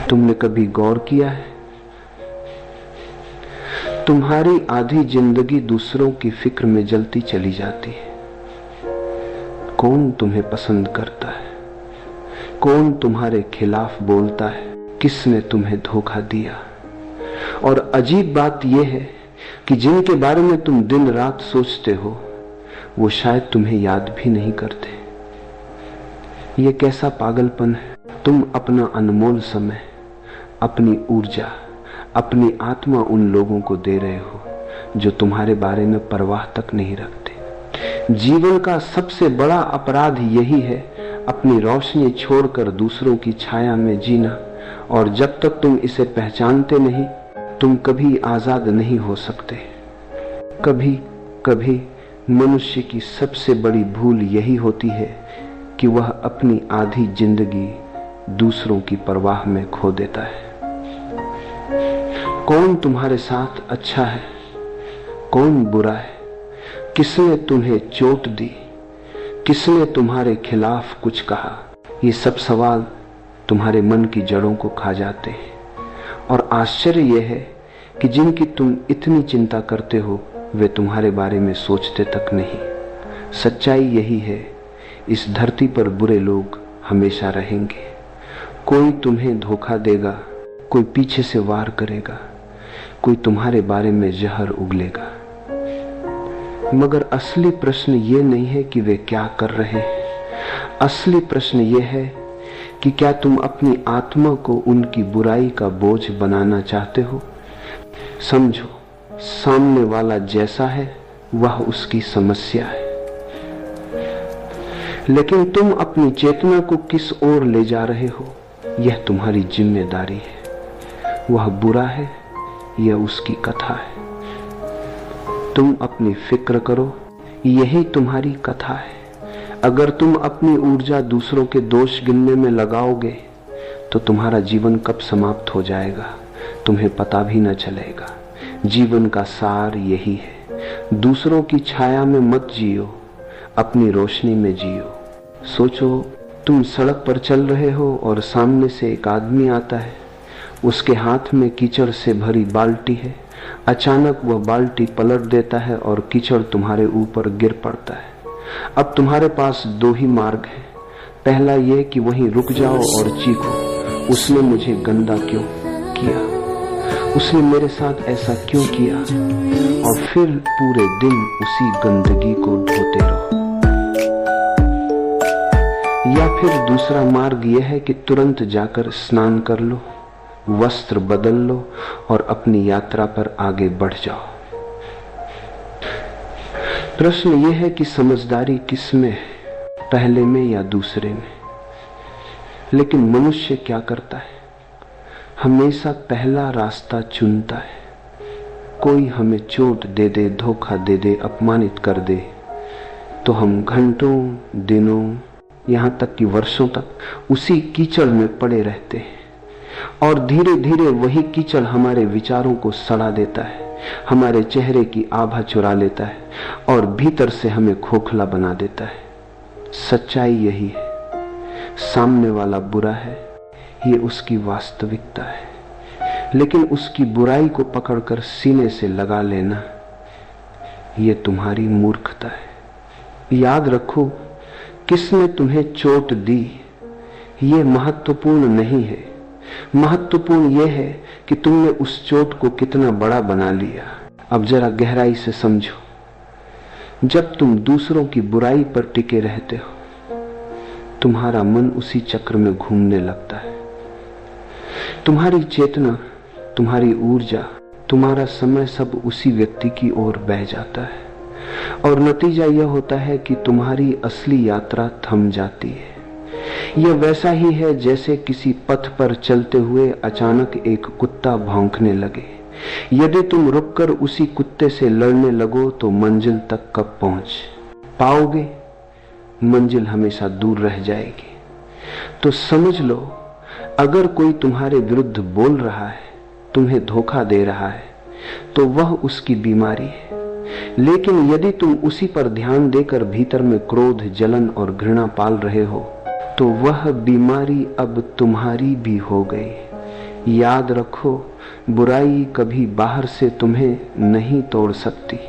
तुमने कभी गौर किया है, तुम्हारी आधी जिंदगी दूसरों की फिक्र में जलती चली जाती है। कौन तुम्हें पसंद करता है, कौन तुम्हारे खिलाफ बोलता है, किसने तुम्हें धोखा दिया। और अजीब बात यह है कि जिनके बारे में तुम दिन रात सोचते हो वो शायद तुम्हें याद भी नहीं करते। यह कैसा पागलपन है। तुम अपना अनमोल समय, अपनी ऊर्जा, अपनी आत्मा उन लोगों को दे रहे हो जो तुम्हारे बारे में परवाह तक नहीं रखते। जीवन का सबसे बड़ा अपराध यही है, अपनी रोशनी छोड़कर दूसरों की छाया में जीना। और जब तक तुम इसे पहचानते नहीं, तुम कभी आजाद नहीं हो सकते। कभी कभी मनुष्य की सबसे बड़ी भूल यही होती है कि वह अपनी आधी जिंदगी दूसरों की परवाह में खो देता है। कौन तुम्हारे साथ अच्छा है, कौन बुरा है, किसने तुम्हें चोट दी, किसने तुम्हारे खिलाफ कुछ कहा, ये सब सवाल तुम्हारे मन की जड़ों को खा जाते हैं। और आश्चर्य यह है कि जिनकी तुम इतनी चिंता करते हो वे तुम्हारे बारे में सोचते तक नहीं। सच्चाई यही है, इस धरती पर बुरे लोग हमेशा रहेंगे। कोई तुम्हें धोखा देगा, कोई पीछे से वार करेगा, कोई तुम्हारे बारे में जहर उगलेगा। मगर असली प्रश्न ये नहीं है कि वे क्या कर रहे हैं। असली प्रश्न ये है कि क्या तुम अपनी आत्मा को उनकी बुराई का बोझ बनाना चाहते हो। समझो, सामने वाला जैसा है वह उसकी समस्या है, लेकिन तुम अपनी चेतना को किस ओर ले जा रहे हो यह तुम्हारी जिम्मेदारी है। वह बुरा है, यह उसकी कथा है। तुम अपनी फिक्र करो, यही तुम्हारी कथा है। अगर तुम अपनी ऊर्जा दूसरों के दोष गिनने में लगाओगे तो तुम्हारा जीवन कब समाप्त हो जाएगा तुम्हें पता भी न चलेगा। जीवन का सार यही है, दूसरों की छाया में मत जियो, अपनी रोशनी में जियो। सोचो, तुम सड़क पर चल रहे हो और सामने से एक आदमी आता है, उसके हाथ में कीचड़ से भरी बाल्टी है। अचानक वह बाल्टी पलट देता है और कीचड़ तुम्हारे ऊपर गिर पड़ता है। अब तुम्हारे पास दो ही मार्ग है। पहला यह कि वहीं रुक जाओ और चीखो, उसने मुझे गंदा क्यों किया, उसने मेरे साथ ऐसा क्यों किया, और फिर पूरे दिन उसी गंदगी को ढोते रहो। या फिर दूसरा मार्ग यह है कि तुरंत जाकर स्नान कर लो, वस्त्र बदल लो और अपनी यात्रा पर आगे बढ़ जाओ। प्रश्न यह है कि समझदारी किसमें है, पहले में या दूसरे में। लेकिन मनुष्य क्या करता है, हमेशा पहला रास्ता चुनता है। कोई हमें चोट दे दे, धोखा दे दे, अपमानित कर दे तो हम घंटों, दिनों, यहां तक कि वर्षों तक उसी कीचड़ में पड़े रहते हैं। और धीरे धीरे वही कीचड़ हमारे विचारों को सड़ा देता है, हमारे चेहरे की आभा चुरा लेता है और भीतर से हमें खोखला बना देता है। सच्चाई यही है, सामने वाला बुरा है, ये उसकी वास्तविकता है। लेकिन उसकी बुराई को पकड़कर सीने से लगा लेना ये तुम्हारी मूर्खता है। याद रखो, किसने तुम्हें चोट दी ये महत्वपूर्ण नहीं है। महत्वपूर्ण यह है कि तुमने उस चोट को कितना बड़ा बना लिया। अब जरा गहराई से समझो, जब तुम दूसरों की बुराई पर टिके रहते हो तुम्हारा मन उसी चक्र में घूमने लगता है। तुम्हारी चेतना, तुम्हारी ऊर्जा, तुम्हारा समय सब उसी व्यक्ति की ओर बह जाता है और नतीजा यह होता है कि तुम्हारी असली यात्रा थम जाती है। यह वैसा ही है जैसे किसी पथ पर चलते हुए अचानक एक कुत्ता भौंकने लगे। यदि तुम रुककर उसी कुत्ते से लड़ने लगो तो मंजिल तक कब पहुंच पाओगे, मंजिल हमेशा दूर रह जाएगी। तो समझ लो, अगर कोई तुम्हारे विरुद्ध बोल रहा है, तुम्हें धोखा दे रहा है, तो वह उसकी बीमारी है। लेकिन यदि तुम उसी पर ध्यान देकर भीतर में क्रोध, जलन और घृणा पाल रहे हो तो वह बीमारी अब तुम्हारी भी हो गई। याद रखो, बुराई कभी बाहर से तुम्हें नहीं तोड़ सकती।